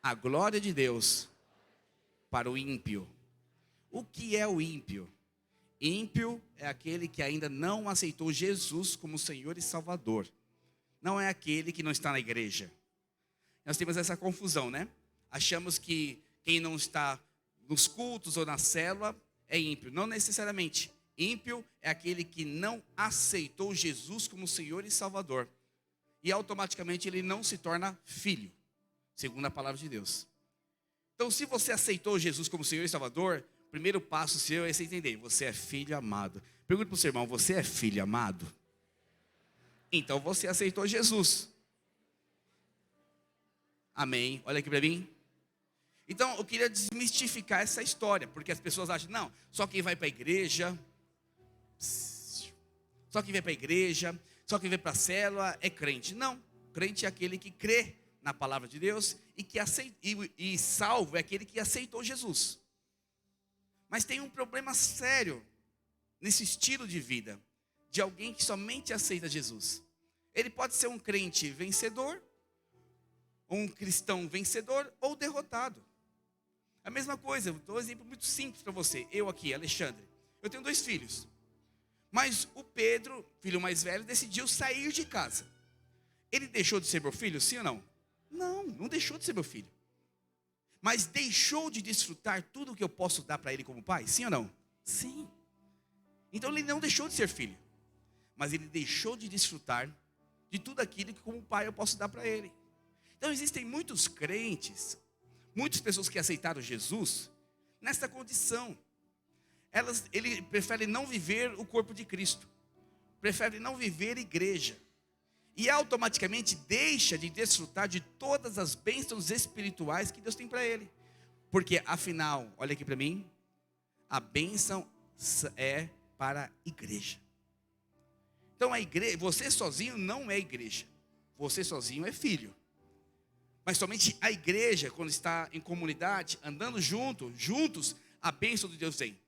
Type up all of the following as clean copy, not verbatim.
a glória de Deus para o ímpio. O que é o ímpio? Ímpio é aquele que ainda não aceitou Jesus como Senhor e Salvador. Não é aquele que não está na igreja. Nós temos essa confusão, né? Achamos que quem não está nos cultos ou na célula é ímpio. Não necessariamente. Ímpio é aquele que não aceitou Jesus como Senhor e Salvador. E automaticamente ele não se torna filho, segundo a palavra de Deus. Então, se você aceitou Jesus como Senhor e Salvador, o primeiro passo seu é você entender: você é filho amado. Pergunta para o seu irmão: você é filho amado? Então você aceitou Jesus. Amém? Olha aqui para mim. Então eu queria desmistificar essa história, porque as pessoas acham: não, só quem vai para a igreja, só quem vai para a igreja, só quem vai para a célula é crente. Não, crente é aquele que crê na palavra de Deus e que e salvo é aquele que aceitou Jesus. Mas tem um problema sério nesse estilo de vida de alguém que somente aceita Jesus. Ele pode ser um crente vencedor, um cristão vencedor ou derrotado. A mesma coisa, eu dou um exemplo muito simples para você. Eu aqui, Alexandre, eu tenho 2 filhos. Mas o Pedro, filho mais velho, decidiu sair de casa. Ele deixou de ser meu filho, sim ou não? Não, não deixou de ser meu filho. Mas deixou de desfrutar tudo que eu posso dar para ele como pai, sim ou não? Sim. Então ele não deixou de ser filho, mas ele deixou de desfrutar de tudo aquilo que como pai eu posso dar para ele. Então existem muitos crentes, muitas pessoas que aceitaram Jesus nessa condição. Ele prefere não viver o corpo de Cristo, prefere não viver igreja, e automaticamente deixa de desfrutar de todas as bênçãos espirituais que Deus tem para ele. Porque afinal, olha aqui para mim, a bênção é para a igreja. Então a igreja, você sozinho não é igreja, você sozinho é filho. Mas somente a igreja, quando está em comunidade, andando juntos, a bênção de Deus vem.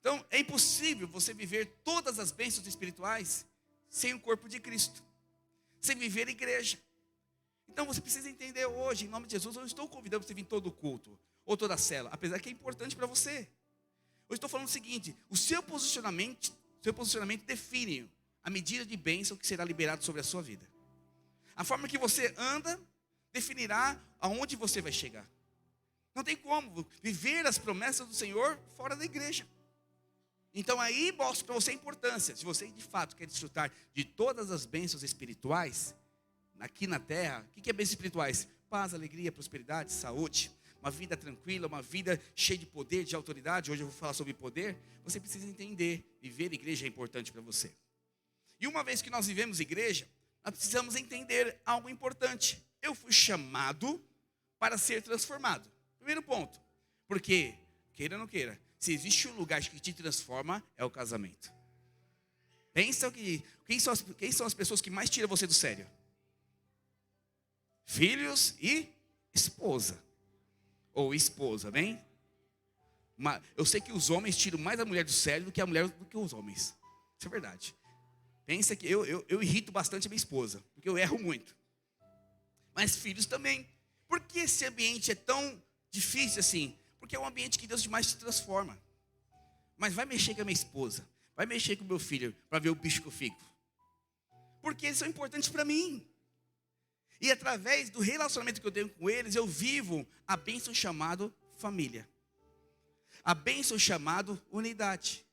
Então é impossível você viver todas as bênçãos espirituais sem o corpo de Cristo, sem viver a igreja. Então você precisa entender hoje, em nome de Jesus, eu não estou convidando você a vir todo o culto, ou toda a célula, apesar que é importante para você. Eu estou falando o seguinte: o seu posicionamento define a medida de bênção que será liberada sobre a sua vida. A forma que você anda definirá aonde você vai chegar. Não tem como viver as promessas do Senhor fora da igreja. Então aí mostro para você a importância. Se você de fato quer desfrutar de todas as bênçãos espirituais aqui na terra, o que é bênçãos espirituais? Paz, alegria, prosperidade, saúde, uma vida tranquila, uma vida cheia de poder, de autoridade. Hoje eu vou falar sobre poder. Você precisa entender, viver igreja é importante para você. E uma vez que nós vivemos igreja, nós precisamos entender algo importante. Eu fui chamado para ser transformado. Primeiro ponto, porque, queira ou não queira, se existe um lugar que te transforma, é o casamento. Pensa que, quem são as pessoas que mais tiram você do sério? Filhos e esposa. Ou esposa, bem? Eu sei que os homens tiram mais a mulher do sério do que a mulher do que os homens. Isso é verdade. Pensa que eu irrito bastante a minha esposa, porque eu erro muito. Mas filhos também. Por que esse ambiente é tão difícil assim? Porque é um ambiente que Deus demais te transforma. Mas vai mexer com a minha esposa, vai mexer com o meu filho, para ver o bicho que eu fico. Porque eles são importantes para mim. E através do relacionamento que eu tenho com eles, eu vivo a bênção chamada família. A bênção chamada unidade.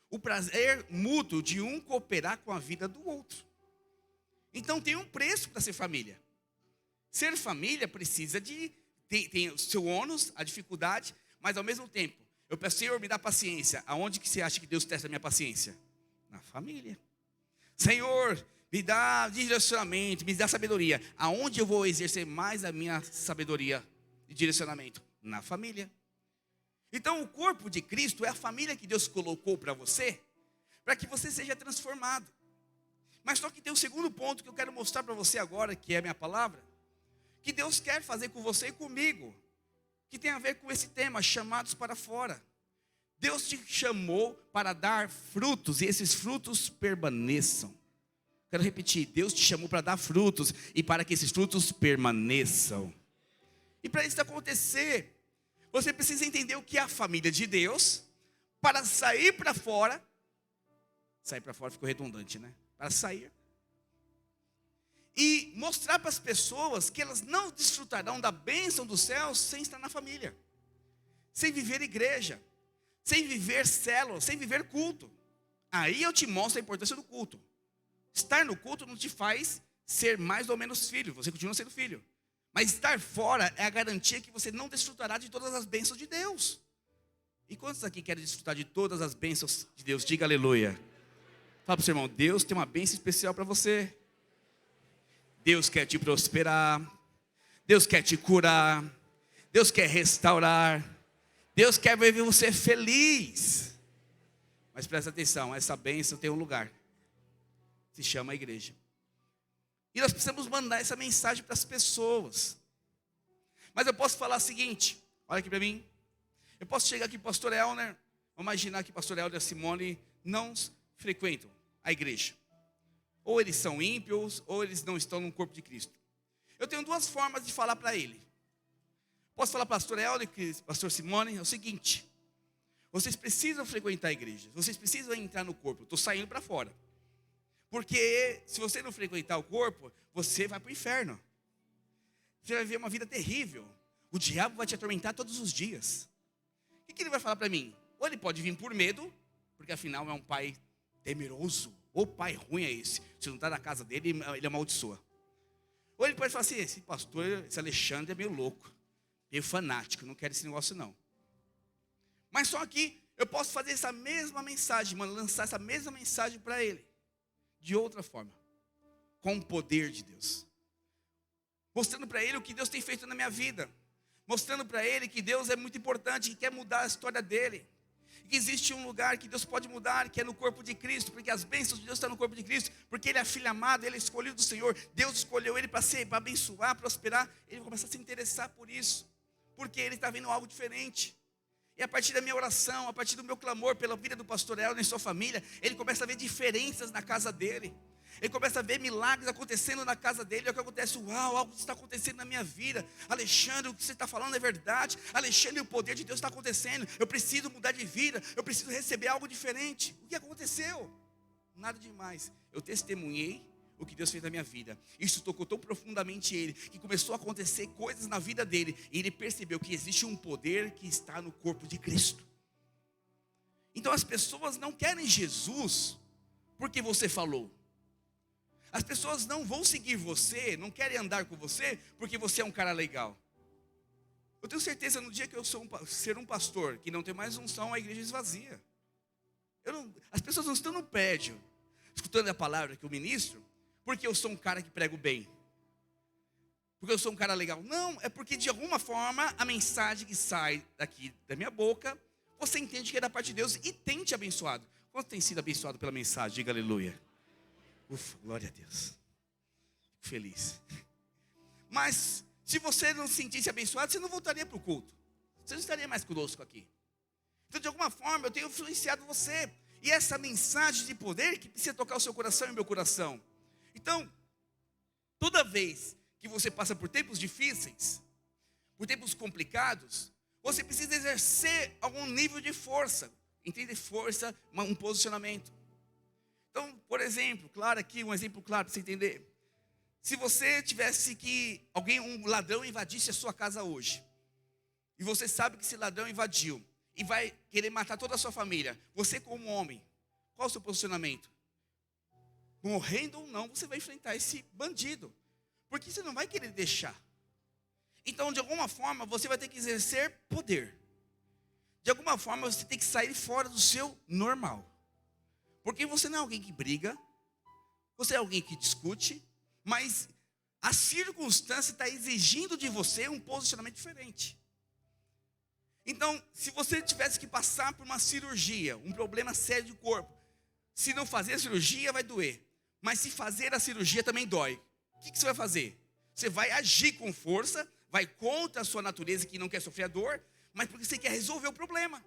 O prazer mútuo de um cooperar com a vida do outro. Então tem um preço para ser família. Ser família precisa de... Tem o seu ônus, a dificuldade, mas ao mesmo tempo, eu peço: Senhor, me dá paciência. Aonde que você acha que Deus testa a minha paciência? Na família. Senhor, me dá direcionamento, me dá sabedoria. Aonde eu vou exercer mais a minha sabedoria e direcionamento? Na família. Então o corpo de Cristo é a família que Deus colocou para você, para que você seja transformado. Mas só que tem um segundo ponto que eu quero mostrar para você agora, que é a minha palavra, que Deus quer fazer com você e comigo, que tem a ver com esse tema, chamados para fora. Deus te chamou para dar frutos, e esses frutos permaneçam. Quero repetir: Deus te chamou para dar frutos, e para que esses frutos permaneçam. E para isso acontecer, você precisa entender o que é a família de Deus, para sair para fora ficou redundante, né? Para sair. E mostrar para as pessoas que elas não desfrutarão da bênção dos céus sem estar na família. Sem viver igreja. Sem viver célula, sem viver culto. Aí eu te mostro a importância do culto. Estar no culto não te faz ser mais ou menos filho, você continua sendo filho. Mas estar fora é a garantia que você não desfrutará de todas as bênçãos de Deus. E quantos aqui querem desfrutar de todas as bênçãos de Deus? Diga aleluia. Fala para o seu irmão, Deus tem uma bênção especial para você. Deus quer te prosperar. Deus quer te curar. Deus quer restaurar. Deus quer ver você feliz. Mas presta atenção, essa bênção tem um lugar. Se chama a igreja. E nós precisamos mandar essa mensagem para as pessoas. Mas eu posso falar o seguinte, olha aqui para mim. Eu posso chegar aqui, pastor Elner, vamos imaginar que pastor Elner e a Simone não frequentam a igreja. Ou eles são ímpios, ou eles não estão no corpo de Cristo. Eu tenho duas formas de falar para ele. Posso falar para pastor Elner e pastor Simone, é o seguinte. Vocês precisam frequentar a igreja, vocês precisam entrar no corpo. Eu estou saindo para fora. Porque se você não frequentar o corpo, você vai para o inferno. Você vai viver uma vida terrível. O diabo vai te atormentar todos os dias. O que ele vai falar para mim? Ou ele pode vir por medo, porque afinal é um pai temeroso. Ou pai ruim é esse. Se não está na casa dele, ele amaldiçoa. Ou ele pode falar assim, esse pastor, esse Alexandre é meio louco. Meio fanático, não quero esse negócio não. Mas só que eu posso fazer essa mesma mensagem, lançar essa mesma mensagem para ele. De outra forma, com o poder de Deus, mostrando para ele o que Deus tem feito na minha vida, mostrando para ele que Deus é muito importante, que quer mudar a história dele, que existe um lugar que Deus pode mudar, que é no corpo de Cristo, porque as bênçãos de Deus estão no corpo de Cristo, porque ele é filho amado, ele é escolhido do Senhor, Deus escolheu ele para abençoar, prosperar, ele começa a se interessar por isso, porque ele está vendo algo diferente. E a partir da minha oração, a partir do meu clamor pela vida do pastor Elner e sua família, ele começa a ver diferenças na casa dele. Ele começa a ver milagres acontecendo na casa dele. É o que acontece, uau, algo está acontecendo na minha vida. Alexandre, o que você está falando é verdade. Alexandre, o poder de Deus está acontecendo. Eu preciso mudar de vida, eu preciso receber algo diferente. O que aconteceu? Nada demais. Eu testemunhei o que Deus fez na minha vida. Isso tocou tão profundamente ele, que começou a acontecer coisas na vida dele, e ele percebeu que existe um poder que está no corpo de Cristo. Então as pessoas não querem Jesus porque você falou. As pessoas não vão seguir você, não querem andar com você porque você é um cara legal. Eu tenho certeza, no dia que eu ser um pastor que não tem mais unção, a igreja esvazia. As pessoas não estão no prédio escutando a palavra que eu ministro porque eu sou um cara que prego bem, porque eu sou um cara legal. Não, é porque de alguma forma a mensagem que sai daqui da minha boca, você entende que é da parte de Deus e tem te abençoado. Quanto tem sido abençoado pela mensagem? Diga aleluia. Ufa, glória a Deus. Fico feliz. Mas se você não se sentisse abençoado, você não voltaria para o culto. Você não estaria mais conosco aqui. Então de alguma forma eu tenho influenciado você. E essa mensagem de poder que precisa tocar o seu coração e o meu coração. Então, toda vez que você passa por tempos difíceis, por tempos complicados, você precisa exercer algum nível de força. Entende? Força, um posicionamento. Então, por exemplo, claro aqui, um exemplo claro para você entender. Se você tivesse um ladrão invadisse a sua casa hoje, e você sabe que esse ladrão invadiu, e vai querer matar toda a sua família, você como homem, qual o seu posicionamento? Morrendo ou não, você vai enfrentar esse bandido, porque você não vai querer deixar. Então, de alguma forma, você vai ter que exercer poder. De alguma forma, você tem que sair fora do seu normal. Porque você não é alguém que briga, você é alguém que discute, mas a circunstância está exigindo de você um posicionamento diferente. Então, se você tivesse que passar por uma cirurgia, um problema sério de corpo, se não fazer a cirurgia vai doer, mas se fazer a cirurgia também dói. O que você vai fazer? Você vai agir com força, vai contra a sua natureza que não quer sofrer a dor, mas porque você quer resolver o problema.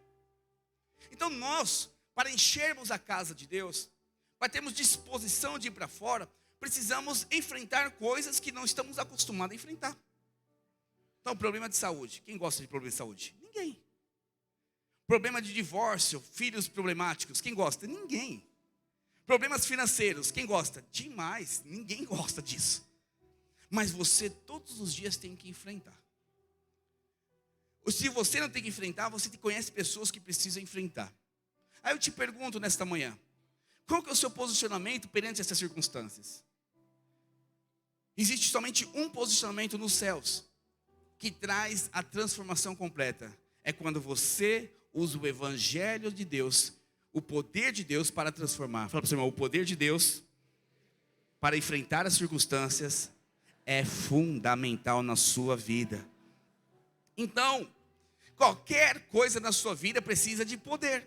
Então nós, para enchermos a casa de Deus, para termos disposição de ir para fora, precisamos enfrentar coisas que não estamos acostumados a enfrentar. Então, problema de saúde. Quem gosta de problema de saúde? Ninguém. Problema de divórcio, filhos problemáticos. Quem gosta? Ninguém. Problemas financeiros. Quem gosta? Demais. Ninguém gosta disso. Mas você todos os dias tem que enfrentar. Se você não tem que enfrentar, você conhece pessoas que precisam enfrentar. Aí eu te pergunto nesta manhã, qual que é o seu posicionamento perante essas circunstâncias? Existe somente um posicionamento nos céus, que traz a transformação completa. É quando você usa o evangelho de Deus, o poder de Deus para transformar. Fala para o seu irmão, o poder de Deus para enfrentar as circunstâncias é fundamental na sua vida. Então, qualquer coisa na sua vida precisa de poder.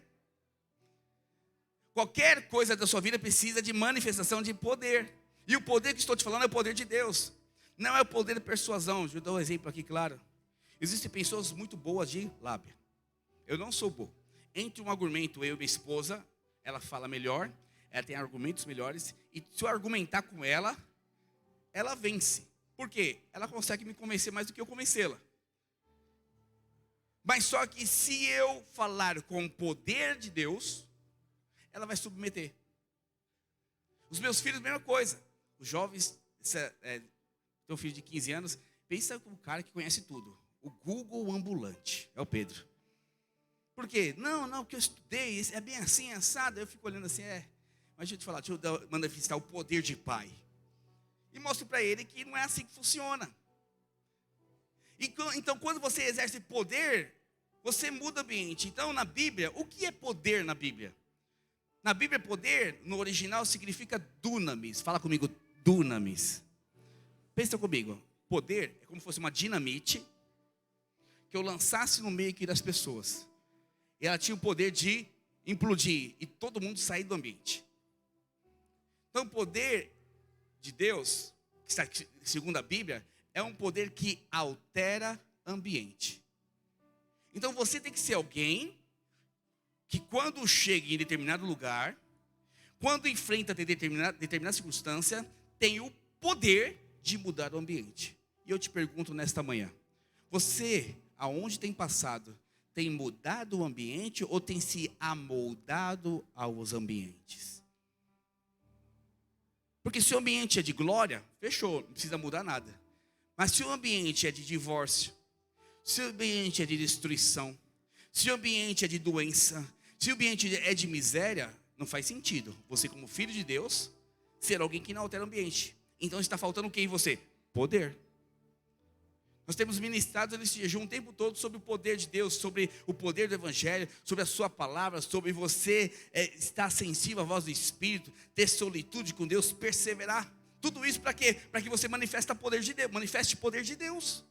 Qualquer coisa da sua vida precisa de manifestação de poder. E o poder que estou te falando é o poder de Deus. Não é o poder de persuasão. Deixa eu dar um exemplo aqui, claro. Existem pessoas muito boas de lábia. Eu não sou bom. Entre um argumento, eu e minha esposa, ela fala melhor, ela tem argumentos melhores, e se eu argumentar com ela, ela vence. Por quê? Ela consegue me convencer mais do que eu convencê-la. Mas só que se eu falar com o poder de Deus, ela vai submeter. Os meus filhos, mesma coisa. Os jovens, tem um filho de 15 anos, pensa com um cara que conhece tudo. O Google ambulante, é o Pedro. Por quê? Não, porque eu estudei, é bem assim, assado. Eu fico olhando assim, mas deixa eu te falar, deixa eu manifestar o poder de pai. E mostro para ele que não é assim que funciona. Então, quando você exerce poder, você muda o ambiente. Então, na Bíblia, o que é poder na Bíblia? Na Bíblia, poder, no original, significa dunamis. Fala comigo, dunamis. Pensa comigo, poder é como se fosse uma dinamite que eu lançasse no meio aqui das pessoas. E ela tinha o poder de implodir e todo mundo sair do ambiente. Então, o poder de Deus, que está segundo a Bíblia, é um poder que altera ambiente. Então, você tem que ser alguém que quando chega em determinado lugar, quando enfrenta determinada circunstância, tem o poder de mudar o ambiente. E eu te pergunto nesta manhã, você, aonde tem passado, tem mudado o ambiente ou tem se amoldado aos ambientes? Porque se o ambiente é de glória, fechou, não precisa mudar nada. Mas se o ambiente é de divórcio, se o ambiente é de destruição, se o ambiente é de doença, se o ambiente é de miséria, não faz sentido você, como filho de Deus, ser alguém que não altera o ambiente. Então está faltando o que em você? Poder. Nós temos ministrado nesse jejum o tempo todo sobre o poder de Deus, sobre o poder do Evangelho, sobre a sua palavra, sobre você estar sensível à voz do Espírito, ter solitude com Deus, perseverar. Tudo isso para quê? Para que você manifeste o poder de Deus.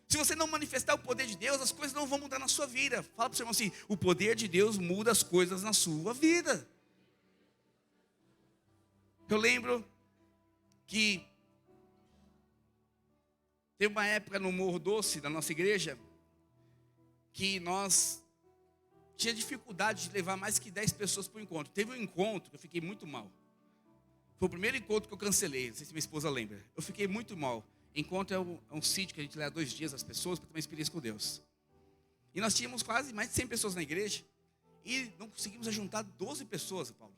Se você não manifestar o poder de Deus, as coisas não vão mudar na sua vida. Fala para o seu irmão assim, o poder de Deus muda as coisas na sua vida. Eu lembro que teve uma época no Morro Doce, da nossa igreja, que nós tinha dificuldade de levar mais que 10 pessoas para o encontro. Teve um encontro que eu fiquei muito mal. Foi o primeiro encontro que eu cancelei, não sei se minha esposa lembra. Eu fiquei muito mal. Encontro é um sítio que a gente leva 2 dias as pessoas para ter uma experiência com Deus. E nós tínhamos quase mais de 100 pessoas na igreja. E não conseguimos juntar 12 pessoas, Paulo.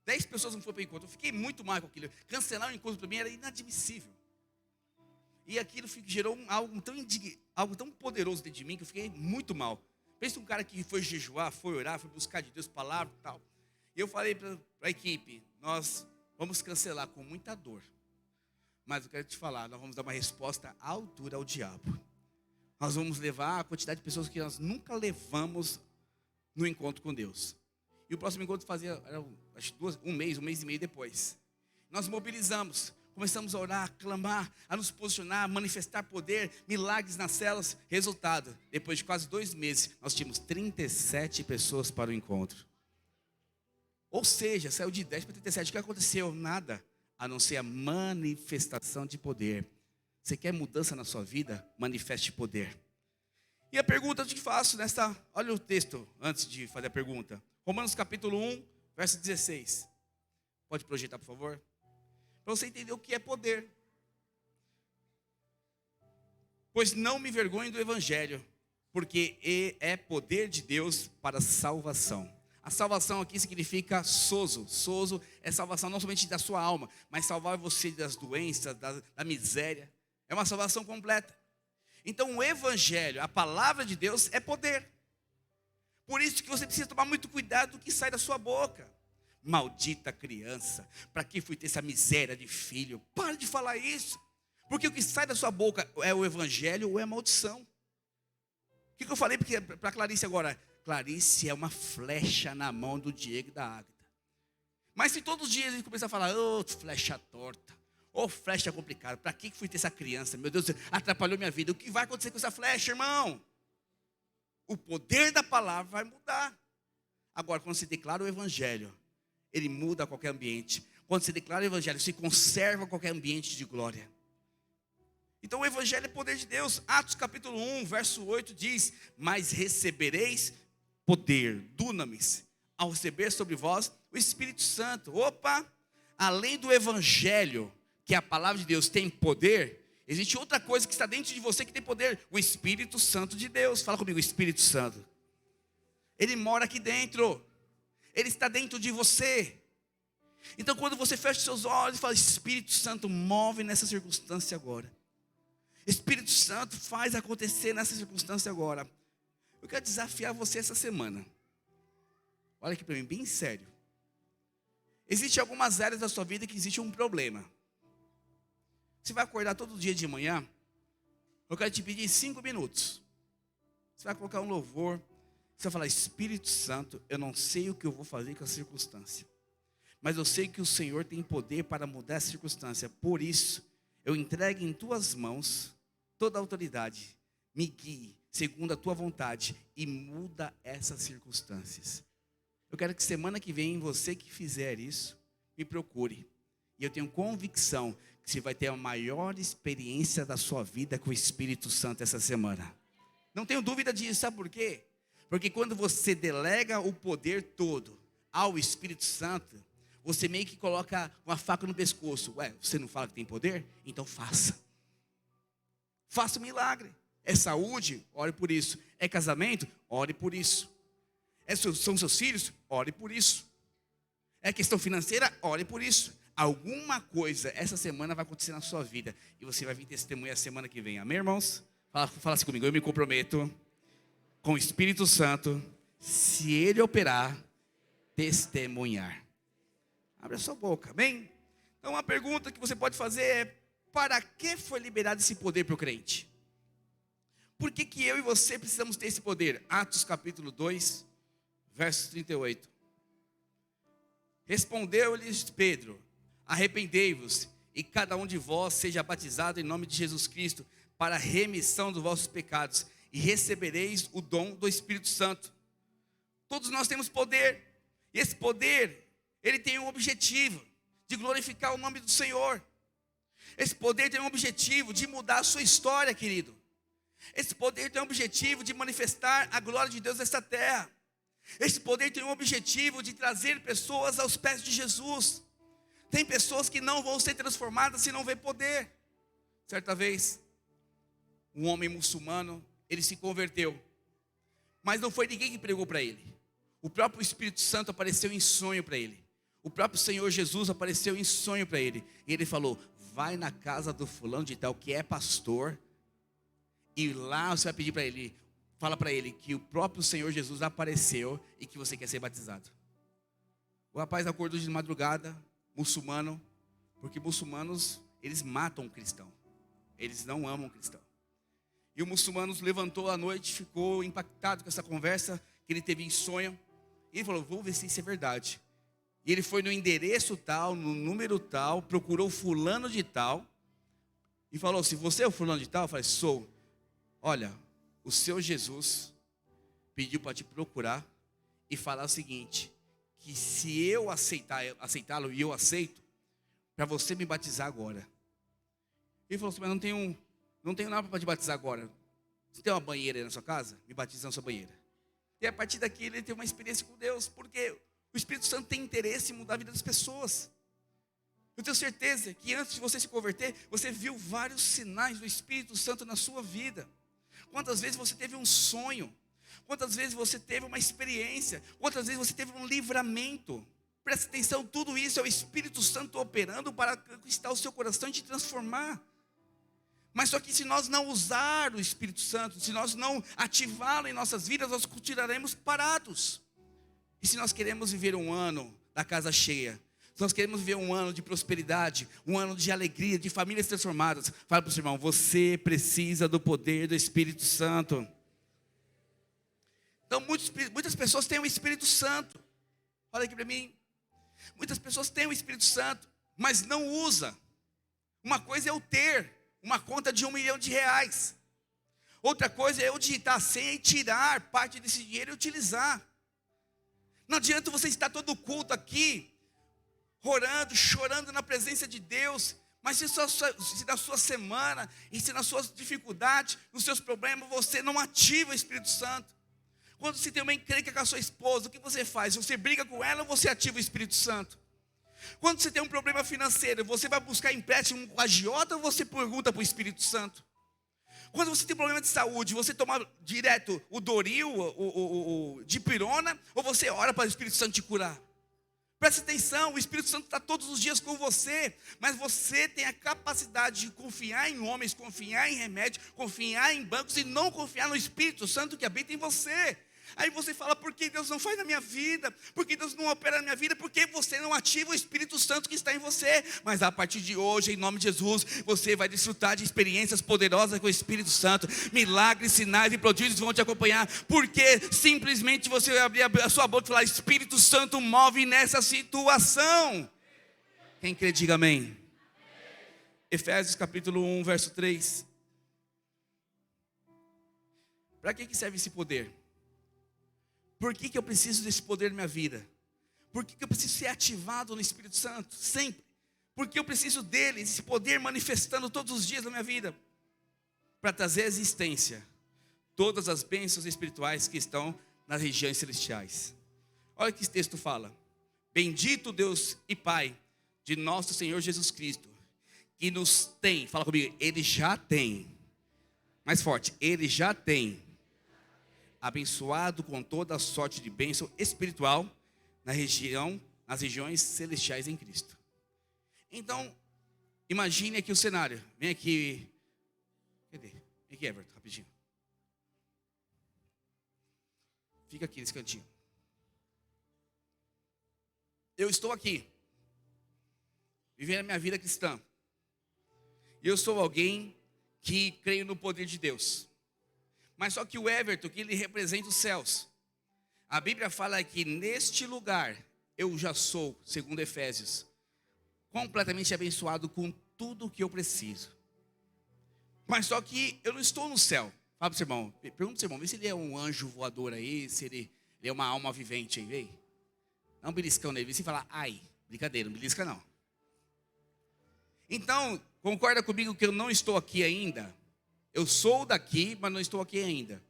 10 pessoas não foram para o encontro. Eu fiquei muito mal com aquilo. Cancelar o encontro para mim era inadmissível. E aquilo gerou algo tão poderoso dentro de mim que eu fiquei muito mal. Pensa um cara que foi jejuar, foi orar, foi buscar de Deus palavra e tal. E eu falei para a equipe, nós vamos cancelar com muita dor. Mas eu quero te falar, nós vamos dar uma resposta à altura ao diabo. Nós vamos levar a quantidade de pessoas que nós nunca levamos no encontro com Deus. E o próximo encontro era um mês e meio depois. Nós mobilizamos, começamos a orar, a clamar, a nos posicionar, a manifestar poder, milagres nas celas. Resultado, depois de quase 2 meses, nós tínhamos 37 pessoas para o encontro. Ou seja, saiu de 10 para 37. O que aconteceu? Nada, a não ser a manifestação de poder. Você quer mudança na sua vida? Manifeste poder. E a pergunta que eu te faço olha o texto antes de fazer a pergunta. Romanos capítulo 1, verso 16. Pode projetar, por favor? Para você entender o que é poder. Pois não me envergonho do evangelho, porque é poder de Deus para a salvação. A salvação aqui significa sozo. Sozo é salvação não somente da sua alma, mas salvar você das doenças, da miséria. É uma salvação completa. Então o evangelho, a palavra de Deus é poder. Por isso que você precisa tomar muito cuidado do que sai da sua boca. Maldita criança, para que fui ter essa miséria de filho? Pare de falar isso. Porque o que sai da sua boca é o evangelho ou é a maldição. O que eu falei para Clarice agora? Clarice é uma flecha na mão do Diego e da Águeda. Mas se todos os dias ele começar a falar, flecha torta, flecha complicada, para que fui ter essa criança? Meu Deus, atrapalhou minha vida. O que vai acontecer com essa flecha, irmão? O poder da palavra vai mudar. Agora, quando se declara o evangelho, ele muda qualquer ambiente. Quando se declara o evangelho, se conserva qualquer ambiente de glória. Então o evangelho é poder de Deus. Atos capítulo 1, verso 8 diz: mas recebereis poder, dunamis, ao receber sobre vós o Espírito Santo. Além do evangelho, que é a palavra de Deus, tem poder, existe outra coisa que está dentro de você que tem poder: o Espírito Santo de Deus. Fala comigo, o Espírito Santo. Ele mora aqui dentro. Ele está dentro de você. Então quando você fecha os seus olhos e fala: Espírito Santo, move nessa circunstância agora. Espírito Santo, faz acontecer nessa circunstância agora. Eu quero desafiar você essa semana. Olha aqui para mim, bem sério. Existem algumas áreas da sua vida que existe um problema. Você vai acordar todo dia de manhã. Eu quero te pedir 5 minutos. Você vai colocar um louvor. Você vai falar: Espírito Santo, eu não sei o que eu vou fazer com a circunstância, mas eu sei que o Senhor tem poder para mudar a circunstância. Por isso, eu entrego em tuas mãos toda a autoridade. Me guie segundo a tua vontade e muda essas circunstâncias. Eu quero que semana que vem, você que fizer isso, me procure. E eu tenho convicção que você vai ter a maior experiência da sua vida com o Espírito Santo essa semana. Não tenho dúvida disso, sabe por quê? Porque quando você delega o poder todo ao Espírito Santo, você meio que coloca uma faca no pescoço. Você não fala que tem poder? Então faça. Faça um milagre. É saúde? Ore por isso. É casamento? Ore por isso. São seus filhos? Ore por isso. É questão financeira? Ore por isso. Alguma coisa essa semana vai acontecer na sua vida. E você vai vir testemunhar a semana que vem. Amém, irmãos? Fala assim comigo. Eu me comprometo com o Espírito Santo, se Ele operar, testemunhar. Abre a sua boca, amém? Então uma pergunta que você pode fazer é: para que foi liberado esse poder para o crente? Por que eu e você precisamos ter esse poder? Atos capítulo 2, verso 38. Respondeu-lhes Pedro: arrependei-vos, e cada um de vós seja batizado em nome de Jesus Cristo, para a remissão dos vossos pecados, e recebereis o dom do Espírito Santo. Todos nós temos poder, e esse poder, ele tem um objetivo de glorificar o nome do Senhor. Esse poder tem um objetivo de mudar a sua história, querido. Esse poder tem um objetivo de manifestar a glória de Deus nessa terra. Esse poder tem um objetivo de trazer pessoas aos pés de Jesus. Tem pessoas que não vão ser transformadas se não vê poder. Certa vez, um homem muçulmano, ele se converteu, mas não foi ninguém que pregou para ele. O próprio Espírito Santo apareceu em sonho para ele. O próprio Senhor Jesus apareceu em sonho para ele. E ele falou: vai na casa do fulano de tal, que é pastor, e lá você vai pedir para ele, fala para ele que o próprio Senhor Jesus apareceu e que você quer ser batizado. O rapaz acordou de madrugada, muçulmano, porque muçulmanos, eles matam o cristão. Eles não amam o cristão. E o muçulmano levantou à noite, ficou impactado com essa conversa que ele teve em sonho. E ele falou: vou ver se isso é verdade. E ele foi no endereço tal, no número tal, procurou fulano de tal. E falou: se você é o fulano de tal, eu falei: sou. Olha, o seu Jesus pediu para te procurar e falar o seguinte: que se eu aceitá-lo, e eu aceito, para você me batizar agora. Ele falou assim: mas não tenho nada para te batizar agora. Você tem uma banheira aí na sua casa? Me batiza na sua banheira. E a partir daqui ele teve uma experiência com Deus, porque o Espírito Santo tem interesse em mudar a vida das pessoas. Eu tenho certeza que antes de você se converter, você viu vários sinais do Espírito Santo na sua vida. Quantas vezes você teve um sonho? Quantas vezes você teve uma experiência? Quantas vezes você teve um livramento? Presta atenção, tudo isso é o Espírito Santo operando para conquistar o seu coração e te transformar. Mas só que se nós não usar o Espírito Santo, se nós não ativá-lo em nossas vidas, nós continuaremos parados. E se nós queremos viver um ano da casa cheia, se nós queremos viver um ano de prosperidade, um ano de alegria, de famílias transformadas, fala para o seu irmão, você precisa do poder do Espírito Santo. Então muitas pessoas têm o Espírito Santo. Olha aqui para mim. Muitas pessoas têm o Espírito Santo, mas não usa. Uma coisa é eu ter uma conta de R$1 milhão. Outra coisa é eu digitar a senha e tirar parte desse dinheiro e utilizar. Não adianta você estar todo culto aqui, orando, chorando na presença de Deus, mas se na sua semana, e se nas suas dificuldades, nos seus problemas, você não ativa o Espírito Santo. Quando você tem uma encrenca com a sua esposa, o que você faz? Você briga com ela ou você ativa o Espírito Santo? Quando você tem um problema financeiro, você vai buscar empréstimo com a agiota ou você pergunta para o Espírito Santo? Quando você tem problema de saúde, você toma direto o Doril, o Dipirona, ou você ora para o Espírito Santo te curar? Presta atenção, o Espírito Santo está todos os dias com você, mas você tem a capacidade de confiar em homens, confiar em remédio, confiar em bancos e não confiar no Espírito Santo que habita em você. Aí você fala, por que Deus não faz na minha vida? Por que Deus não opera na minha vida? Por que você não ativa o Espírito Santo que está em você? Mas a partir de hoje, em nome de Jesus, você vai desfrutar de experiências poderosas com o Espírito Santo. Milagres, sinais e prodígios vão te acompanhar. Porque simplesmente você vai abrir a sua boca e falar, Espírito Santo move nessa situação. Quem crê, diga amém. Efésios capítulo 1, verso 3. Para que serve esse poder? Por que eu preciso desse poder na minha vida? Por que eu preciso ser ativado no Espírito Santo? Sempre. Porque eu preciso dele, esse poder manifestando todos os dias na minha vida. Para trazer à existência todas as bênçãos espirituais que estão nas regiões celestiais. Olha o que esse texto fala. Bendito Deus e Pai de nosso Senhor Jesus Cristo, que nos tem, fala comigo, Ele já tem. Mais forte, Ele já tem abençoado com toda a sorte de bênção espiritual nas regiões celestiais em Cristo. Então, imagine aqui o cenário. Vem aqui. Cadê? Vem aqui, Everton, rapidinho. Fica aqui nesse cantinho. Eu estou aqui, vivendo a minha vida cristã. Eu sou alguém que creio no poder de Deus. Mas só que o Everton, que ele representa os céus. A Bíblia fala que neste lugar, eu já sou, segundo Efésios, completamente abençoado com tudo o que eu preciso. Mas só que eu não estou no céu. Fala para o seu irmão, pergunta para o seu irmão, vê se ele é um anjo voador aí, se ele é uma alma vivente aí, vem. Dá um beliscão nele, vê se fala, ai, brincadeira, não belisca não. Então, concorda comigo que eu não estou aqui ainda? Eu sou daqui, mas não estou aqui ainda.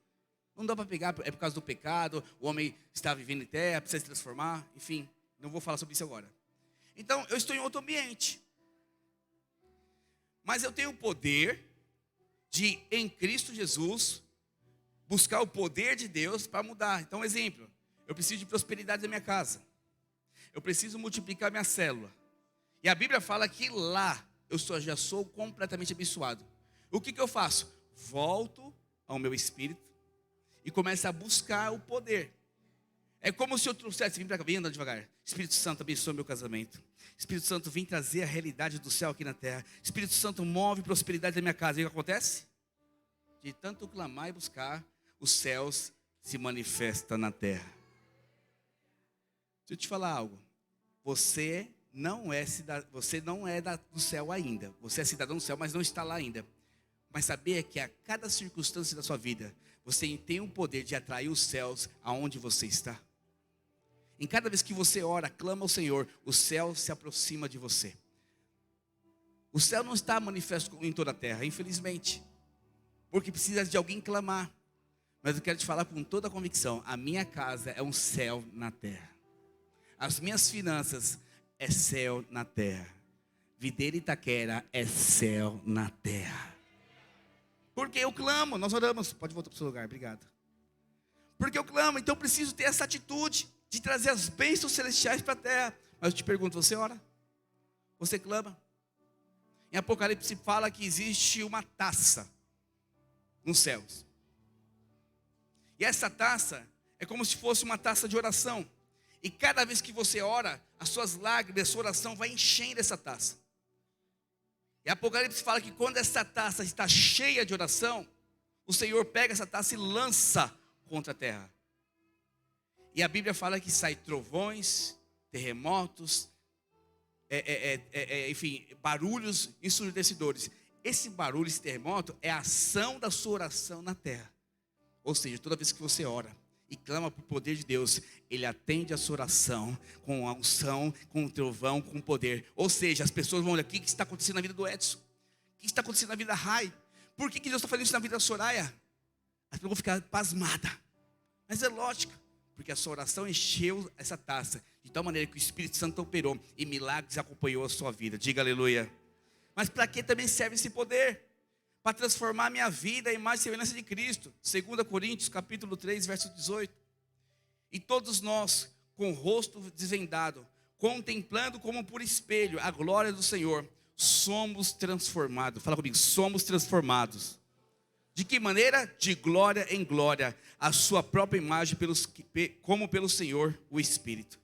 Não dá para pegar, é por causa do pecado, o homem está vivendo em terra, precisa se transformar, enfim, não vou falar sobre isso agora. Então, eu estou em outro ambiente. Mas eu tenho o poder de, em Cristo Jesus, buscar o poder de Deus para mudar. Então, exemplo, eu preciso de prosperidade na minha casa. Eu preciso multiplicar minha célula. E a Bíblia fala que lá, eu já sou completamente abençoado. O que eu faço? Volto ao meu espírito e começo a buscar o poder. É como se eu trouxesse, vem para cá, vem andando devagar. Espírito Santo abençoa meu casamento. Espírito Santo vem trazer a realidade do céu aqui na terra. Espírito Santo move prosperidade na minha casa. E o que acontece? De tanto clamar e buscar, os céus se manifestam na terra. Deixa eu te falar algo. Você não é do céu ainda. Você é cidadão do céu, mas não está lá ainda. Mas saber que a cada circunstância da sua vida, você tem o poder de atrair os céus aonde você está. Em cada vez que você ora, clama ao Senhor, o céu se aproxima de você. O céu não está manifesto em toda a terra, infelizmente. Porque precisa de alguém clamar. Mas eu quero te falar com toda a convicção, a minha casa é um céu na terra. As minhas finanças é céu na terra. Videira Itaquera é céu na terra. Porque eu clamo, nós oramos. Pode voltar para o seu lugar, obrigado. Porque eu clamo, então eu preciso ter essa atitude de trazer as bênçãos celestiais para a terra. Mas eu te pergunto, você ora? Você clama? Em Apocalipse fala que existe uma taça nos céus. E essa taça é como se fosse uma taça de oração. E cada vez que você ora, as suas lágrimas, a sua oração vai enchendo essa taça. E Apocalipse fala que quando essa taça está cheia de oração, o Senhor pega essa taça e lança contra a terra. E a Bíblia fala que sai trovões, terremotos, enfim, barulhos ensurdecedores. Esse barulho, esse terremoto, é a ação da sua oração na terra. Ou seja, toda vez que você ora e clama por poder de Deus, Ele atende a sua oração com a unção, com o trovão, com o poder. Ou seja, as pessoas vão olhar, o que está acontecendo na vida do Edson? O que está acontecendo na vida da Rai? Por que Deus está fazendo isso na vida da Soraya? As pessoas vão ficar pasmadas. Mas é lógico, porque a sua oração encheu essa taça, de tal maneira que o Espírito Santo operou e milagres acompanhou a sua vida. Diga aleluia. Mas para que também serve esse poder? Para transformar a minha vida em mais semelhança de Cristo. 2 Coríntios capítulo 3, verso 18. E todos nós, com o rosto desvendado, contemplando como por espelho a glória do Senhor, somos transformados. Fala comigo, somos transformados. De que maneira? De glória em glória, a sua própria imagem, como pelo Senhor, o Espírito.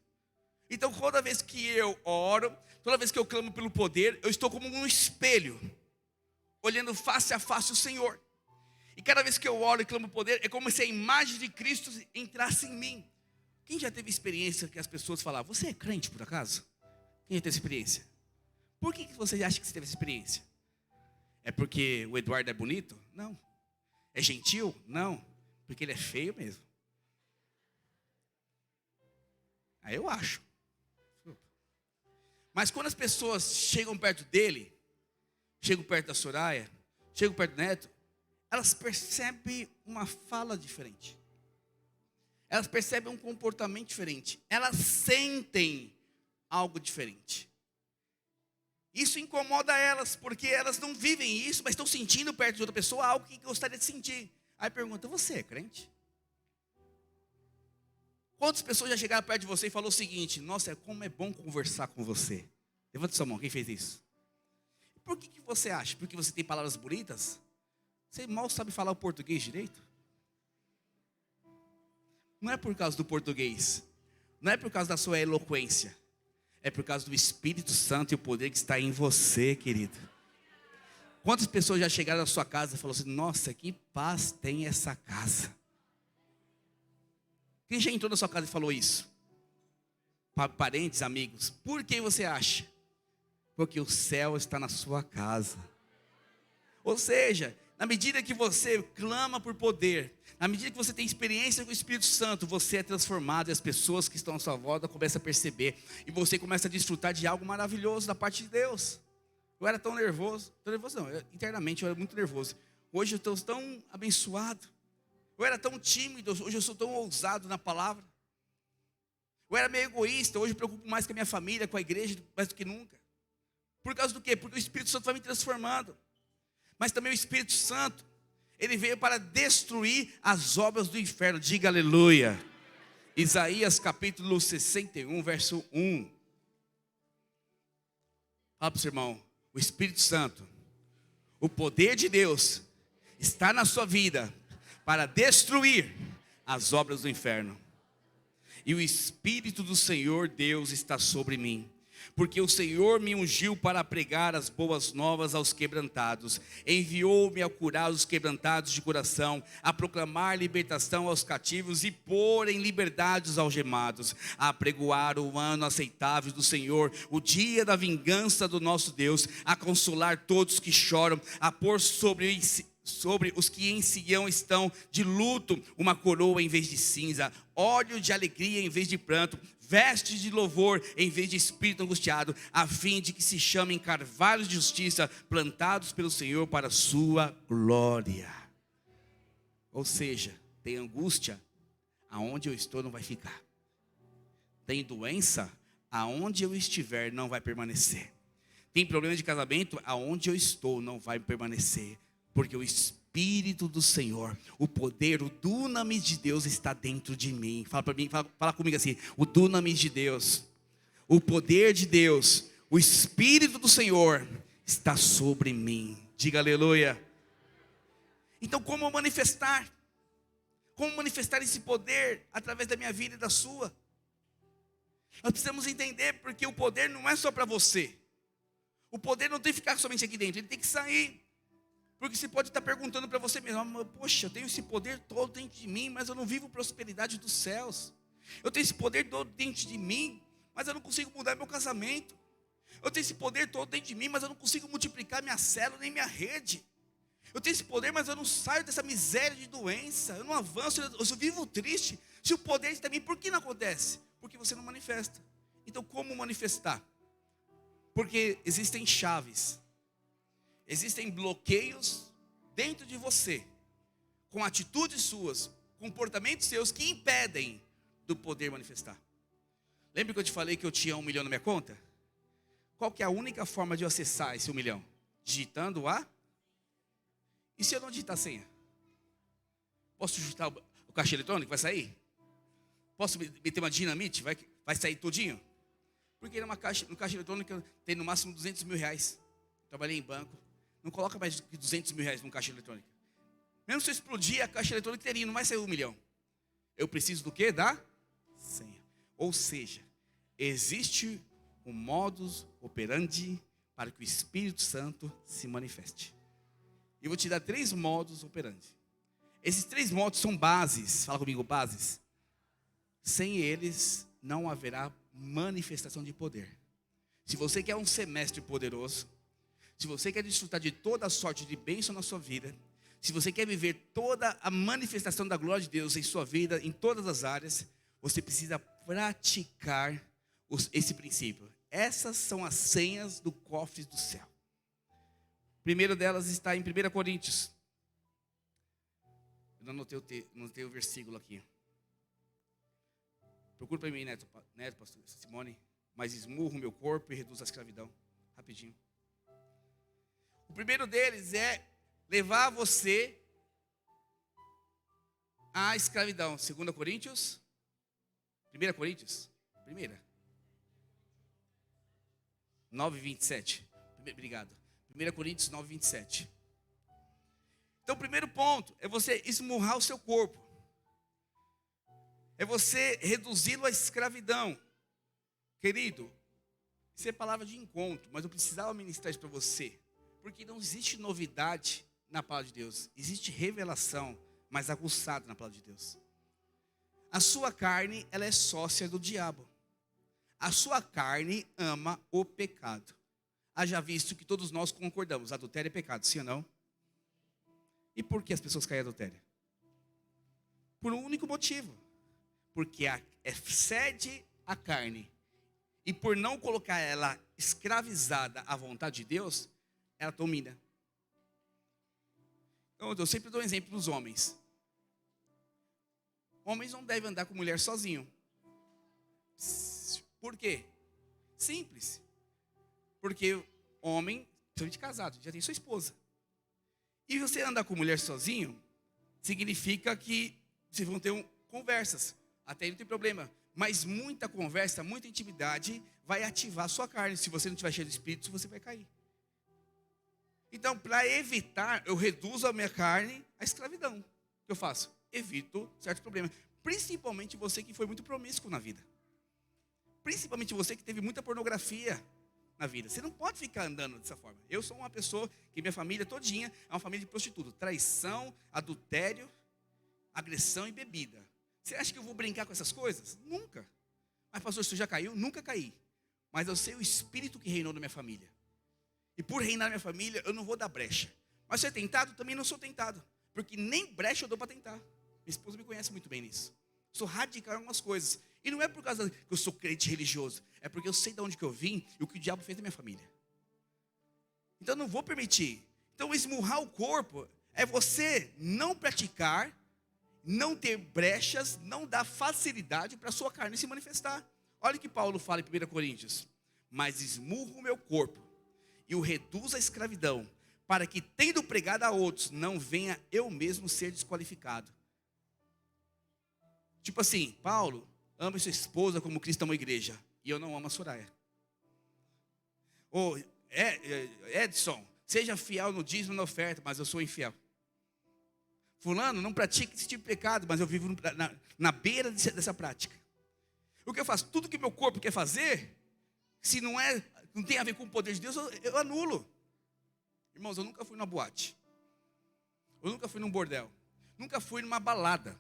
Então, toda vez que eu oro, toda vez que eu clamo pelo poder, eu estou como um espelho, olhando face a face o Senhor. E cada vez que eu oro e clamo poder, é como se a imagem de Cristo entrasse em mim. Quem já teve experiência que as pessoas falavam, você é crente por acaso? Quem já teve experiência? Por que você acha que você teve essa experiência? É porque o Eduardo é bonito? Não. É gentil? Não. Porque ele é feio mesmo. Aí eu acho. Mas quando as pessoas chegam perto dele, chegam perto da Soraya, chegam perto do Neto, elas percebem uma fala diferente. Elas percebem um comportamento diferente. Elas sentem algo diferente. Isso incomoda elas, porque elas não vivem isso, mas estão sentindo perto de outra pessoa algo que gostaria de sentir. Aí pergunta, você é crente? Quantas pessoas já chegaram perto de você e falaram o seguinte, nossa, como é bom conversar com você. Levanta sua mão, quem fez isso? Por que você acha? Porque você tem palavras bonitas? Você mal sabe falar o português direito? Não é por causa do português, não é por causa da sua eloquência, é por causa do Espírito Santo e o poder que está em você, querido. Quantas pessoas já chegaram na sua casa e falaram assim, nossa, que paz tem essa casa? Quem já entrou na sua casa e falou isso? Parentes, amigos, por que você acha? Porque o céu está na sua casa. Ou seja, na medida que você clama por poder, na medida que você tem experiência com o Espírito Santo, você é transformado e as pessoas que estão à sua volta começam a perceber. E você começa a desfrutar de algo maravilhoso da parte de Deus. Eu era tão nervoso não, internamente eu era muito nervoso. Hoje eu estou tão abençoado. Eu era tão tímido, hoje eu sou tão ousado na palavra. Eu era meio egoísta, hoje eu me preocupo mais com a minha família, com a igreja, mais do que nunca. Por causa do quê? Porque o Espírito Santo vai me transformando. Mas também o Espírito Santo, ele veio para destruir as obras do inferno. Diga aleluia. Isaías capítulo 61, verso 1. Fala para o seu irmão, o Espírito Santo, o poder de Deus, está na sua vida para destruir as obras do inferno. E o Espírito do Senhor Deus está sobre mim, porque o Senhor me ungiu para pregar as boas novas aos quebrantados, enviou-me a curar os quebrantados de coração, a proclamar libertação aos cativos e pôr em liberdade os algemados, a apregoar o ano aceitável do Senhor, o dia da vingança do nosso Deus, a consolar todos que choram, a pôr sobre os que em Sião estão de luto uma coroa em vez de cinza, óleo de alegria em vez de pranto, vestes de louvor em vez de espírito angustiado, a fim de que se chamem carvalhos de justiça, plantados pelo Senhor para a sua glória. Ou seja, tem angústia, aonde eu estou não vai ficar. Tem doença, aonde eu estiver não vai permanecer. Tem problema de casamento? Aonde eu estou não vai permanecer. Porque o Espírito do Senhor, o poder, o dunamis de Deus está dentro de mim. Fala para mim, fala comigo assim: o dunamis de Deus, o poder de Deus, o Espírito do Senhor está sobre mim. Diga aleluia. Então, como manifestar? Como manifestar esse poder através da minha vida e da sua? Nós precisamos entender, porque o poder não é só para você. O poder não tem que ficar somente aqui dentro, ele tem que sair. Porque você pode estar perguntando para você mesmo: poxa, eu tenho esse poder todo dentro de mim, mas eu não vivo prosperidade dos céus. Eu tenho esse poder todo dentro de mim, mas eu não consigo mudar meu casamento. Eu tenho esse poder todo dentro de mim, mas eu não consigo multiplicar minha célula nem minha rede. Eu tenho esse poder, mas eu não saio dessa miséria de doença. Eu não avanço, eu vivo triste. Se o poder está em mim, por que não acontece? Porque você não manifesta. Então, como manifestar? Porque existem chaves, existem bloqueios dentro de você, com atitudes suas, comportamentos seus, que impedem do poder manifestar. Lembra que eu te falei que eu tinha 1 milhão na minha conta? Qual que é a única forma de eu acessar esse 1 milhão? Digitando a... E se eu não digitar a senha? Posso digitar o caixa eletrônico? Vai sair? Posso meter uma dinamite? Vai sair todinho? Porque no caixa eletrônico tem no máximo 200 mil reais. Trabalhei em banco. Não coloca mais de 200 mil reais no caixa eletrônico. Mesmo se eu explodir a caixa eletrônica inteirinha, não vai sair 1 milhão. Eu preciso do quê? Da senha. Ou seja, existe um modus operandi para que o Espírito Santo se manifeste. E eu vou te dar 3 modus operandi. Esses 3 modos são bases. Fala comigo, bases. Sem eles não haverá manifestação de poder. Se você quer um semestre poderoso, se você quer desfrutar de toda a sorte de bênção na sua vida, se você quer viver toda a manifestação da glória de Deus em sua vida, em todas as áreas, você precisa praticar esse princípio. Essas são as senhas do cofre do céu. Primeiro delas está em 1 Coríntios. Eu não anotei o versículo aqui. Procura para mim, neto, pastor Simone. Mas esmurro o meu corpo e reduzo a escravidão. Rapidinho. O primeiro deles é levar você à escravidão. 2 Coríntios. 1 Coríntios. 9:27. Obrigado. 1 Coríntios 9:27. Então o primeiro ponto é você esmurrar o seu corpo. É você reduzi-lo à escravidão. Querido, isso é palavra de encontro, mas eu precisava ministrar isso para você. Porque não existe novidade na palavra de Deus. Existe revelação, mas aguçada na palavra de Deus. A sua carne, ela é sócia do diabo. A sua carne ama o pecado. Haja visto que todos nós concordamos, adultério é pecado, sim ou não? E por que as pessoas caem em adultério? Por um único motivo. Porque excede a carne. E por não colocar ela escravizada à vontade de Deus, ela domina. Então, eu sempre dou um exemplo para os homens. Homens não devem andar com mulher sozinho. Por quê? Simples. Porque homem, principalmente casado, já tem sua esposa. E você andar com mulher sozinho, significa que vocês vão ter conversas. Até aí não tem problema. Mas muita conversa, muita intimidade vai ativar a sua carne. Se você não estiver cheio de espírito, você vai cair. Então, para evitar, eu reduzo a minha carne à escravidão. O que eu faço? Evito certos problemas. Principalmente você que foi muito promíscuo na vida. Principalmente você que teve muita pornografia na vida. Você não pode ficar andando dessa forma. Eu sou uma pessoa que minha família todinha é uma família de prostituta. Traição, adultério, agressão e bebida. Você acha que eu vou brincar com essas coisas? Nunca. Mas pastor, você já caiu? Nunca caí. Mas eu sei o espírito que reinou na minha família. E por reinar na minha família, eu não vou dar brecha. Mas você é tentado? Também não sou tentado. Porque nem brecha eu dou para tentar. Minha esposa me conhece muito bem nisso. Sou radical em algumas coisas. E não é por causa que eu sou crente religioso. É porque eu sei de onde que eu vim e o que o diabo fez na minha família. Então eu não vou permitir. Então esmurrar o corpo é você não praticar, não ter brechas, não dar facilidade para a sua carne se manifestar. Olha o que Paulo fala em 1 Coríntios. Mas esmurro o meu corpo e o reduzo à escravidão, para que, tendo pregado a outros, não venha eu mesmo ser desqualificado. Tipo assim, Paulo ama sua esposa como Cristo amou a igreja, e eu não amo a Soraya. Ou Edson, seja fiel no dízimo e na oferta, mas eu sou infiel. Fulano, não pratica esse tipo de pecado, mas eu vivo na beira dessa prática. O que eu faço? Tudo que meu corpo quer fazer, se não tem a ver com o poder de Deus, eu anulo. Irmãos, eu nunca fui numa boate. Eu nunca fui num bordel. Nunca fui numa balada.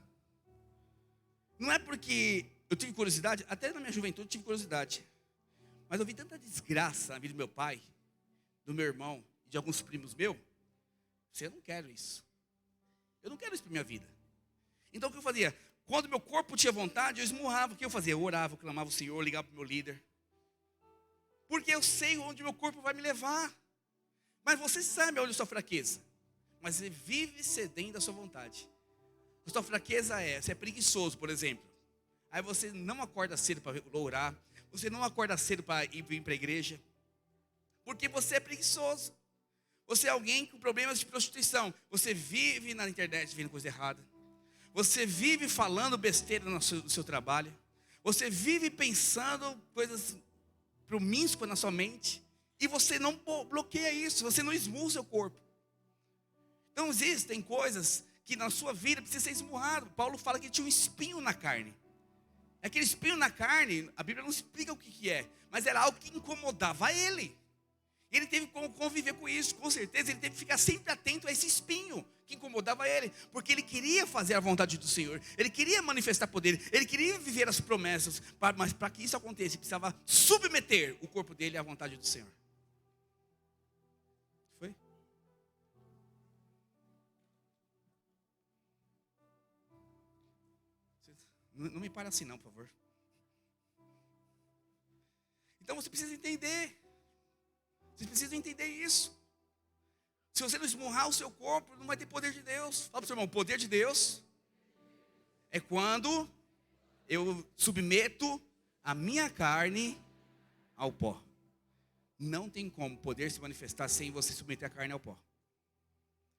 Não é porque eu tive curiosidade, até na minha juventude eu tive curiosidade. Mas eu vi tanta desgraça na vida do meu pai, do meu irmão, de alguns primos meus. Eu não quero isso. Eu não quero isso para minha vida. Então o que eu fazia? Quando meu corpo tinha vontade, eu esmurrava. O que eu fazia? Eu orava, eu clamava o Senhor, ligava para o meu líder. Porque eu sei onde meu corpo vai me levar. Mas você sabe onde é a sua fraqueza. Mas você vive cedendo à sua vontade. A sua fraqueza você é preguiçoso, por exemplo. Aí você não acorda cedo para orar. Você não acorda cedo para vir para a igreja. Porque você é preguiçoso. Você é alguém com problemas de prostituição. Você vive na internet vendo coisa errada. Você vive falando besteira no seu trabalho. Você vive pensando coisas promíscuas na sua mente. E você não bloqueia isso. Você não esmurra o seu corpo. Então existem coisas que na sua vida precisa ser esmurrado. Paulo fala que tinha um espinho na carne. Aquele espinho na carne, a Bíblia não explica o que é. Mas era algo que incomodava ele. Ele teve que conviver com isso, com certeza. Ele teve que ficar sempre atento a esse espinho que incomodava ele. Porque ele queria fazer a vontade do Senhor. Ele queria manifestar poder. Ele queria viver as promessas. Mas para que isso acontecesse, ele precisava submeter o corpo dele à vontade do Senhor. Foi? Não me para assim não, por favor. Então você precisa entender. Vocês precisam entender isso. Se você não esmurrar o seu corpo, não vai ter poder de Deus. Fala para o seu irmão, o poder de Deus é quando eu submeto a minha carne ao pó. Não tem como poder se manifestar sem você submeter a carne ao pó.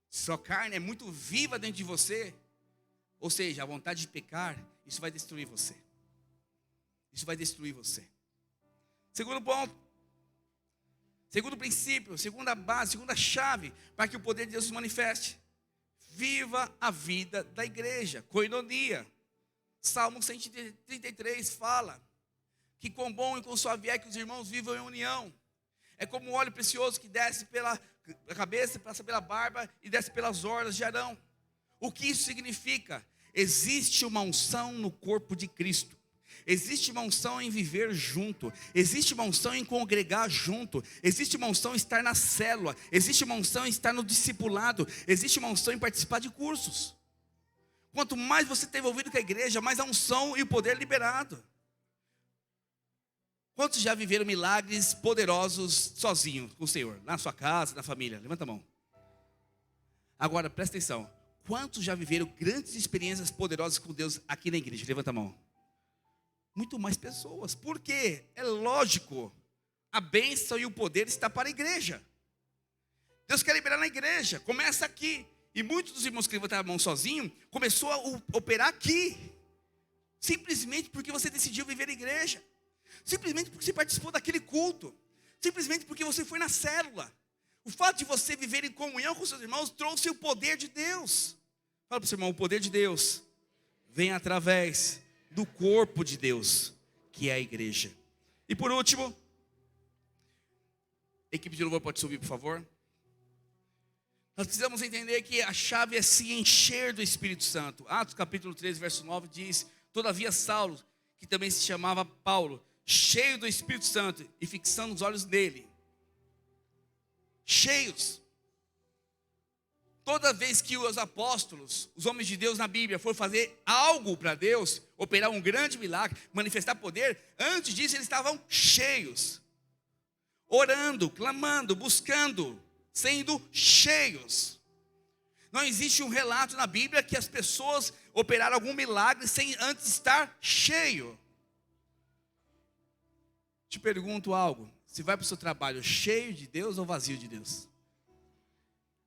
Se sua carne é muito viva dentro de você, ou seja, a vontade de pecar, isso vai destruir você. Isso vai destruir você. Segundo ponto. Segundo princípio, segunda base, segunda chave para que o poder de Deus se manifeste. Viva a vida da igreja, koinonia. Salmo 133 fala que quão bom e quão suave é que os irmãos vivam em união. É como um óleo precioso que desce pela cabeça, passa pela barba e desce pelas orlas de Arão. O que isso significa? Existe uma unção no corpo de Cristo. Existe uma unção em viver junto. Existe uma unção em congregar junto. Existe uma unção em estar na célula. Existe uma unção em estar no discipulado. Existe uma unção em participar de cursos. Quanto mais você está envolvido com a igreja, mais a unção e o poder liberado. Quantos já viveram milagres poderosos sozinhos com o Senhor? Na sua casa, na família? Levanta a mão. Agora, presta atenção. Quantos já viveram grandes experiências poderosas com Deus aqui na igreja? Levanta a mão. Muito mais pessoas. Por quê? É lógico. A bênção e o poder está para a igreja. Deus quer liberar na igreja. Começa aqui. E muitos dos irmãos que levantaram a mão sozinho, começou a operar aqui. Simplesmente porque você decidiu viver na igreja. Simplesmente porque você participou daquele culto. Simplesmente porque você foi na célula. O fato de você viver em comunhão com seus irmãos trouxe o poder de Deus. Fala para o seu irmão, o poder de Deus vem através do corpo de Deus, que é a igreja. E por último, a equipe de louvor pode subir, por favor. Nós precisamos entender que a chave é se encher do Espírito Santo. Atos capítulo 13, verso 9 diz: todavia Saulo, que também se chamava Paulo, cheio do Espírito Santo e fixando os olhos nele, cheios. Toda vez que os apóstolos, os homens de Deus na Bíblia, foram fazer algo para Deus, operar um grande milagre, manifestar poder, antes disso eles estavam cheios, orando, clamando, buscando, sendo cheios. Não existe um relato na Bíblia que as pessoas operaram algum milagre sem antes estar cheio. Te pergunto algo: Você vai para o seu trabalho cheio de Deus ou vazio de Deus?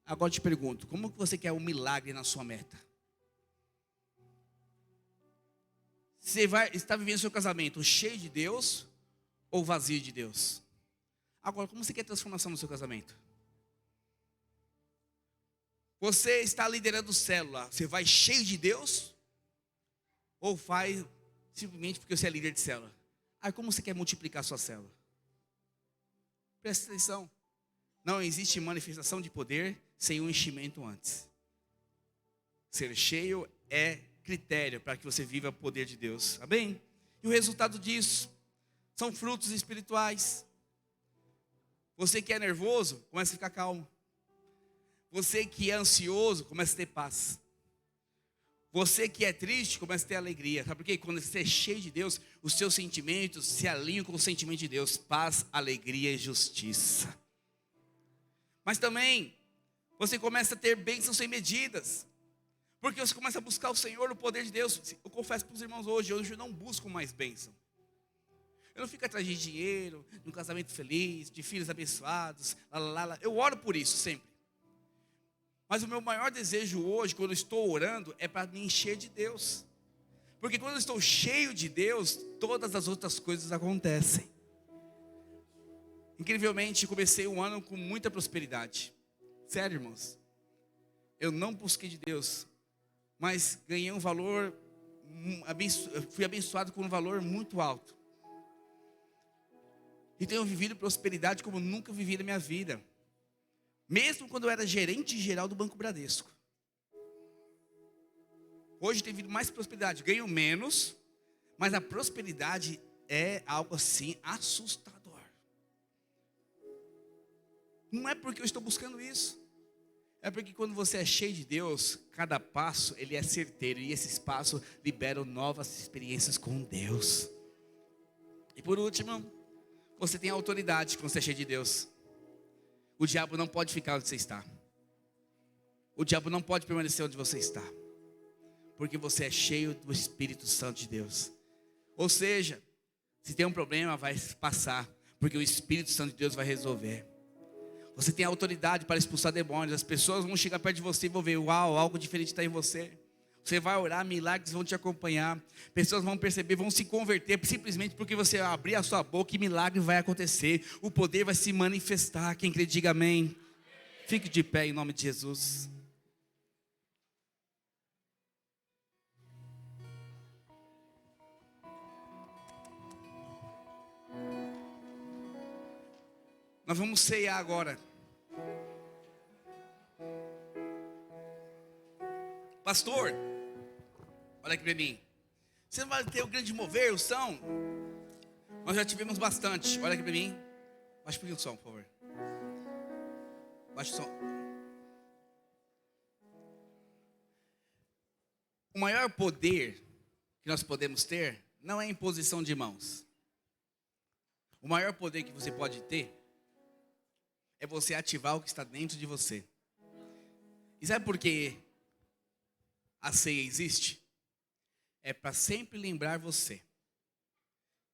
Agora eu te pergunto, como que você quer um milagre na sua meta? Você está vivendo seu casamento cheio de Deus ou vazio de Deus? Agora, como você quer transformação no seu casamento? Você está liderando célula, você vai cheio de Deus? Ou faz simplesmente porque você é líder de célula? Aí como você quer multiplicar a sua célula? Presta atenção. Não existe manifestação de poder sem um enchimento antes. Ser cheio é critério para que você viva o poder de Deus. Amém? E o resultado disso são frutos espirituais. Você que é nervoso, começa a ficar calmo. Você que é ansioso, começa a ter paz. Você que é triste, começa a ter alegria. Sabe por quê? Quando você é cheio de Deus, os seus sentimentos se alinham com o sentimento de Deus. Paz, alegria e justiça. Mas também, você começa a ter bênçãos sem medidas. Porque você começa a buscar o Senhor, o poder de Deus. Eu confesso para os irmãos hoje eu não busco mais bênção. Eu não fico atrás de dinheiro, de um casamento feliz, de filhos abençoados. Eu oro por isso sempre. Mas o meu maior desejo hoje, quando eu estou orando, é para me encher de Deus. Porque quando eu estou cheio de Deus, todas as outras coisas acontecem. Incrivelmente, comecei o ano com muita prosperidade. Sério, irmãos. Eu não busquei de Deus, mas ganhei um valor, fui abençoado com um valor muito alto. E tenho vivido prosperidade como nunca vivi na minha vida. Mesmo quando eu era gerente geral do Banco Bradesco. Hoje tem vindo mais prosperidade. Ganho menos, mas a prosperidade é algo assim assustador. Não é porque eu estou buscando isso. É porque quando você é cheio de Deus, cada passo ele é certeiro. E esses passos liberam novas experiências com Deus. E por último, você tem autoridade quando você é cheio de Deus. O diabo não pode ficar onde você está. O diabo não pode permanecer onde você está. Porque você é cheio do Espírito Santo de Deus. Ou seja, se tem um problema, vai passar. Porque o Espírito Santo de Deus vai resolver. Você tem autoridade para expulsar demônios. As pessoas vão chegar perto de você e vão ver, uau, algo diferente está em você. Você vai orar, milagres vão te acompanhar. Pessoas vão perceber, vão se converter. Simplesmente porque você abrir a sua boca e milagre vai acontecer. O poder vai se manifestar. Quem crê, diga amém. Fique de pé em nome de Jesus. Nós vamos ceiar agora. Pastor, olha aqui para mim. Você não vai ter o grande mover, o som? Nós já tivemos bastante. Olha aqui para mim. Baixa um pouquinho o som, por favor. Baixa o som. O maior poder que nós podemos ter não é a imposição de mãos. O maior poder que você pode ter é você ativar o que está dentro de você. E sabe por que a ceia existe? É para sempre lembrar você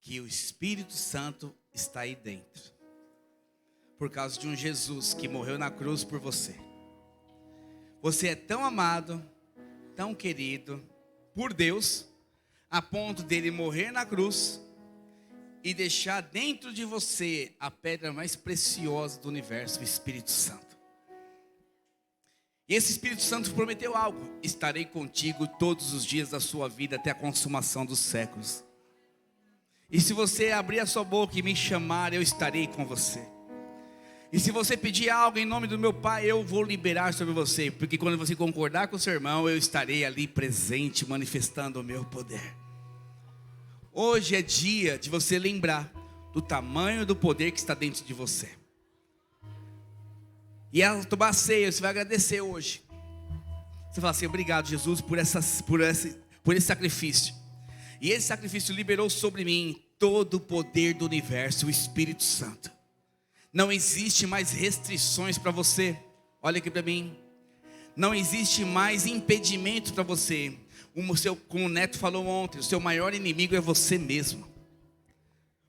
que o Espírito Santo está aí dentro. Por causa de um Jesus que morreu na cruz por você. Você é tão amado, tão querido por Deus, a ponto dele morrer na cruz e deixar dentro de você a pedra mais preciosa do universo, o Espírito Santo. E esse Espírito Santo prometeu algo: estarei contigo todos os dias da sua vida até a consumação dos séculos. E se você abrir a sua boca e me chamar, eu estarei com você. E se você pedir algo em nome do meu Pai, eu vou liberar sobre você. Porque quando você concordar com o seu irmão, eu estarei ali presente, manifestando o meu poder. Hoje é dia de você lembrar do tamanho do poder que está dentro de você. E ao tomar a ceia, você vai agradecer hoje. Você fala assim: obrigado, Jesus, por esse sacrifício. E esse sacrifício liberou sobre mim todo o poder do universo, o Espírito Santo. Não existe mais restrições para você. Olha aqui para mim. Não existe mais impedimento para você. Como o Neto falou ontem, o seu maior inimigo é você mesmo.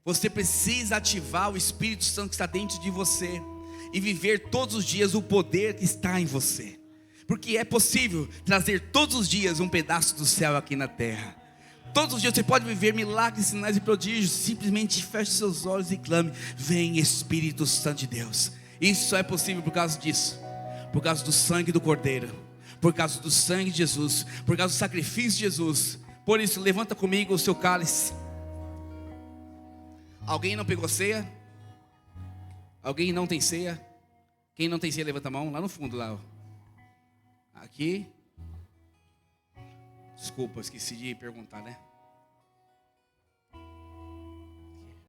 Você precisa ativar o Espírito Santo que está dentro de você e viver todos os dias o poder que está em você. Porque é possível trazer todos os dias um pedaço do céu aqui na terra. Todos os dias você pode viver milagres, sinais e prodígios. Simplesmente feche seus olhos e clame: vem Espírito Santo de Deus. Isso só é possível por causa disso, por causa do sangue do Cordeiro, por causa do sangue de Jesus, por causa do sacrifício de Jesus. Por isso, levanta comigo o seu cálice. Alguém não pegou ceia? Alguém não tem ceia? Quem não tem ceia, levanta a mão, lá no fundo, lá, ó. Aqui. Desculpa, esqueci de perguntar, né?